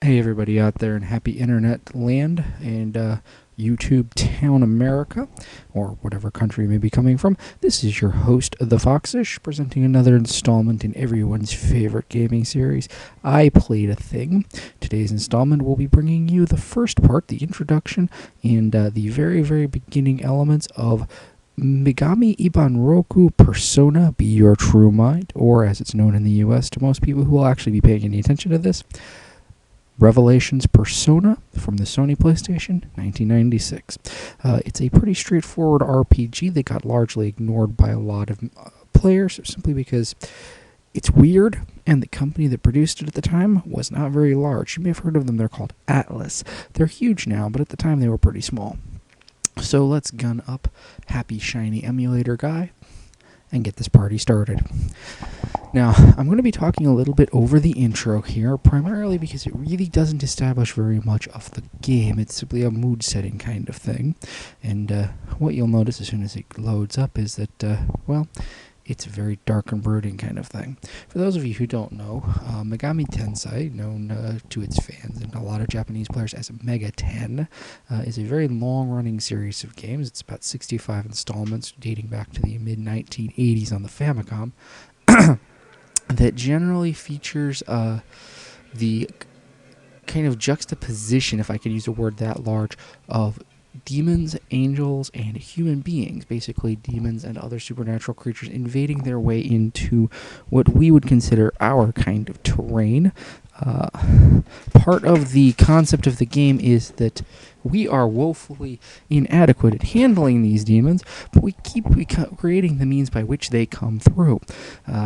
Hey everybody out there in happy internet land and YouTube town America, or whatever country you may be coming from. This is your host, The Foxish, presenting another installment in everyone's favorite gaming series, I Played a Thing. Today's installment will be bringing you the first part, the introduction, and the very, very beginning elements of Megami Ibunroku Persona Be Your True Mind, or as it's known in the US to most people who will actually be paying any attention to this, Revelations Persona from the Sony Playstation, 1996. It's a pretty straightforward RPG that got largely ignored by a lot of players simply because it's weird, and the company that produced it at the time was not very large. You may have heard of them. They're called Atlas. They're huge now, but at the time they were pretty small. So let's gun up Happy Shiny Emulator Guy and get this party started. Now, I'm going to be talking a little bit over the intro here, primarily because it really doesn't establish very much of the game. It's simply a mood-setting kind of thing. And what you'll notice as soon as it loads up is that, well, it's a very dark and brooding kind of thing. For those of you who don't know, Megami Tensei, known to its fans and a lot of Japanese players as Mega 10, is a very long-running series of games. It's about 65 installments dating back to the mid-1980s on the Famicom, that generally features the kind of juxtaposition, if I could use a word that large, of demons, angels, and human beings. Basically, demons and other supernatural creatures invading their way into what we would consider our kind of terrain. Part of the concept of the game is that we are woefully inadequate at handling these demons, but we keep creating the means by which they come through.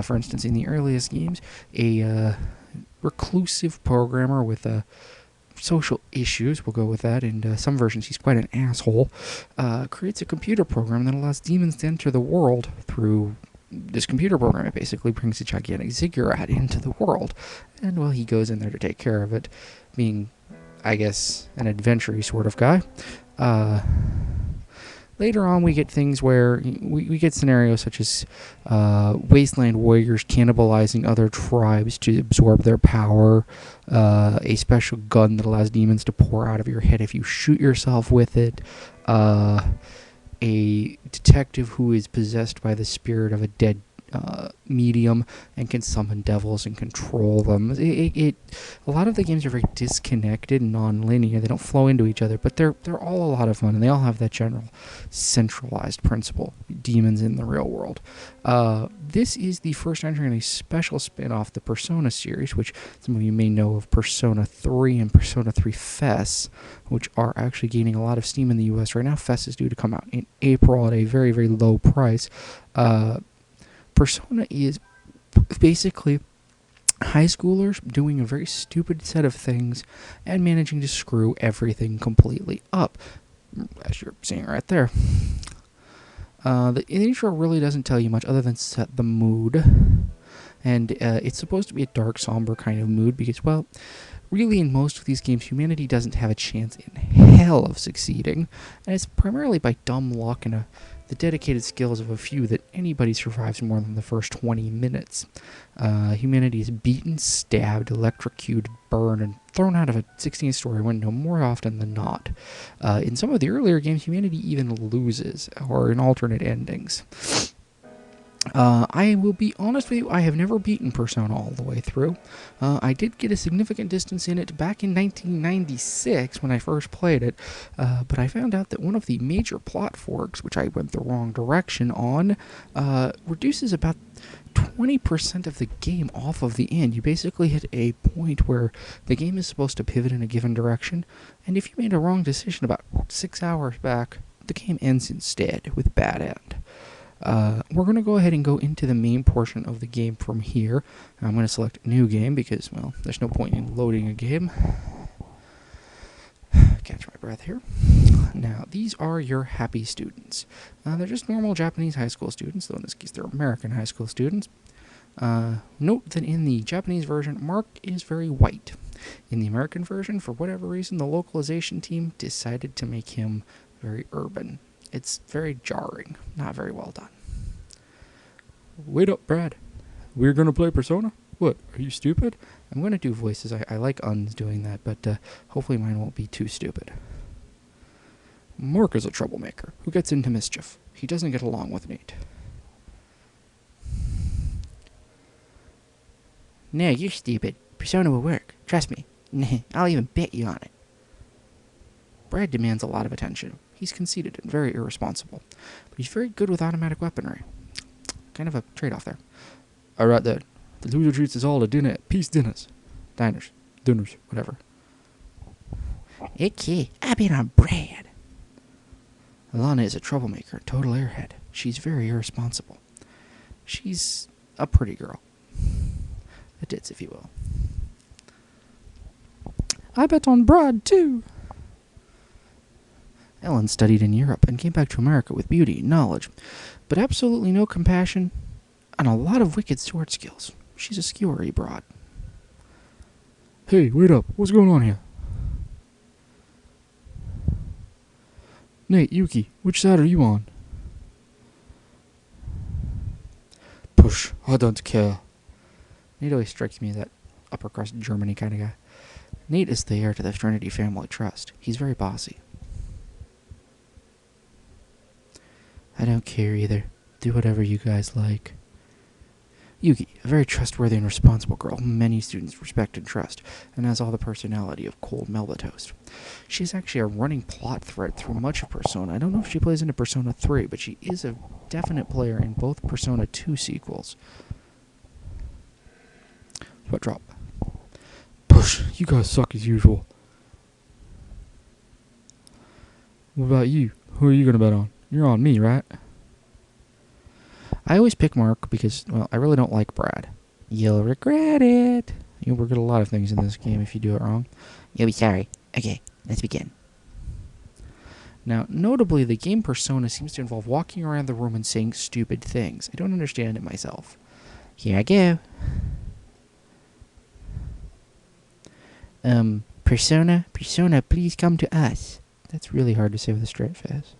For instance, in the earliest games, a reclusive programmer with social issues, we'll go with that, and some versions he's quite an asshole, creates a computer program that allows demons to enter the world through this computer program. It basically brings a gigantic ziggurat into the world, and well, he goes in there to take care of it, being, I guess, an adventure-y sort of guy. Later on, we get things where we get scenarios such as wasteland warriors cannibalizing other tribes to absorb their power, a special gun that allows demons to pour out of your head if you shoot yourself with it, a detective who is possessed by the spirit of a dead medium and can summon devils and control them. A lot of the games are very disconnected and non-linear. They don't flow into each other, but they're all a lot of fun, and they all have that general centralized principle: demons in the real world. This is the first entry in a special spin-off, the Persona series, which some of you may know of Persona 3 and Persona 3 FES, which are actually gaining a lot of steam in the US right now. FES is due to come out in April at a very, very low price. Persona is basically high schoolers doing a very stupid set of things and managing to screw everything completely up, as you're seeing right there. The intro really doesn't tell you much other than set the mood, and it's supposed to be a dark, somber kind of mood because, well, really in most of these games, humanity doesn't have a chance in hell of succeeding, and it's primarily by dumb luck and the dedicated skills of a few that anybody survives more than the first 20 minutes. Humanity is beaten, stabbed, electrocuted, burned, and thrown out of a 16-story window more often than not. In some of the earlier games, humanity even loses, or in alternate endings. I will be honest with you, I have never beaten Persona all the way through. I did get a significant distance in it back in 1996 when I first played it, but I found out that one of the major plot forks, which I went the wrong direction on, reduces about 20% of the game off of the end. You basically hit a point where the game is supposed to pivot in a given direction, and if you made a wrong decision about 6 hours back, the game ends instead with bad end. We're going to go ahead and go into the main portion of the game from here. I'm going to select New Game because, well, there's no point in loading a game. Catch my breath here. Now, these are your happy students. They're just normal Japanese high school students, though in this case they're American high school students. Note that in the Japanese version, Mark is very white. In the American version, for whatever reason, the localization team decided to make him very urban. It's very jarring. Not very well done. Wait up, Brad. We're going to play Persona? What? Are you stupid? I'm going to do voices. I like Uns doing that, but hopefully mine won't be too stupid. Mark is a troublemaker who gets into mischief. He doesn't get along with Nate. No, you're stupid. Persona will work. Trust me. I'll even bet you on it. Brad demands a lot of attention. He's conceited and very irresponsible, but he's very good with automatic weaponry. Kind of a trade-off there. Alright then. The loser treats us all to dinner at Peace Dinners. Dinners, whatever. Okay, I bet on Brad. Alana is a troublemaker, a total airhead. She's very irresponsible. She's a pretty girl. A ditz, if you will. I bet on Brad, too. Ellen studied in Europe and came back to America with beauty and knowledge, but absolutely no compassion and a lot of wicked sword skills. She's a skewery broad. Hey, wait up. What's going on here? Nate, Yuki, which side are you on? Push, I don't care. Nate always strikes me as that upper crust Germany kind of guy. Nate is the heir to the Trinity family trust. He's very bossy. I don't care either. Do whatever you guys like. Yuki, a very trustworthy and responsible girl whom many students respect and trust, and has all the personality of cold Melba toast. She's actually a running plot thread through much of Persona. I don't know if she plays into Persona 3, but she is a definite player in both Persona 2 sequels. What drop? Push, you guys suck as usual. What about you? Who are you gonna bet on? You're on me, right? I always pick Mark because, well, I really don't like Brad. You'll regret it. You'll regret a lot of things in this game if you do it wrong. You'll be sorry. Okay, let's begin. Now, notably, the game Persona seems to involve walking around the room and saying stupid things. I don't understand it myself. Here I go. Persona, please come to us. That's really hard to say with a straight face.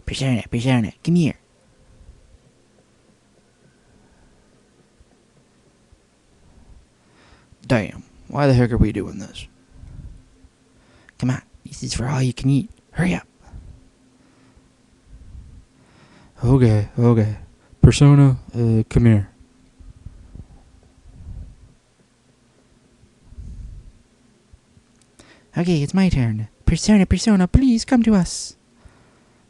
Persona, come here. Damn, why the heck are we doing this? Come on, this is for all you can eat. Hurry up. Okay. Persona, come here. Okay, it's my turn. Persona, please come to us.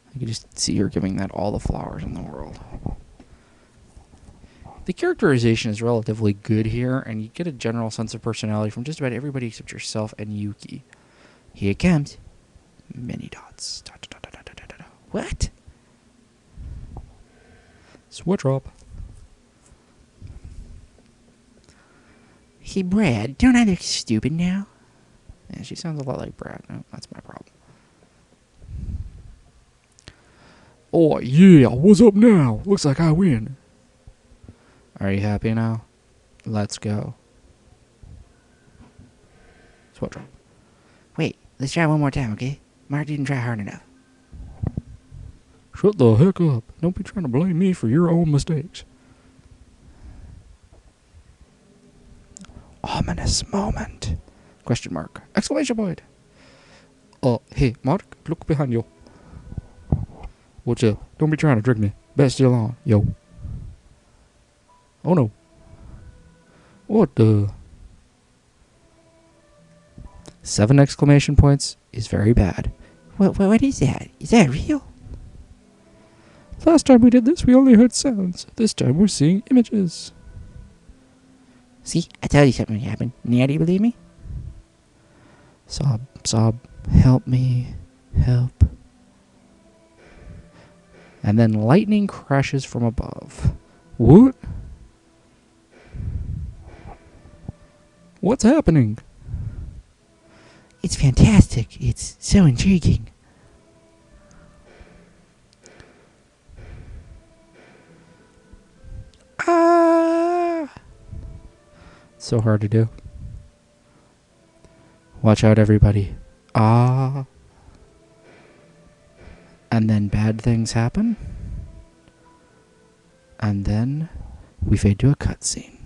I can just see her giving that all the flowers in the world. The characterization is relatively good here, and you get a general sense of personality from just about everybody except yourself and Yuki. Here it comes. Many dots. What? Switch drop. Hey, Brad, don't I look stupid now? Yeah, she sounds a lot like Brad. No, that's my problem. Oh, yeah, what's up now? Looks like I win. Are you happy now? Let's go. Swap drop. Wait, let's try one more time, okay? Mark didn't try hard enough. Shut the heck up. Don't be trying to blame me for your own mistakes. Ominous moment. Question mark. Exclamation point. Hey, Mark, look behind you. What's up? Don't be trying to trick me. Bet still on. Yo. Oh no. What the? 7 exclamation points is very bad. What is that? Is that real? Last time we did this, we only heard sounds. This time we're seeing images. See, I tell you something happened. Now do you believe me? Sob, help me, help. And then lightning crashes from above. What? What's happening? It's fantastic. It's so intriguing. Ah! So hard to do. Watch out, everybody. Ah. And then bad things happen. And then we fade to a cutscene.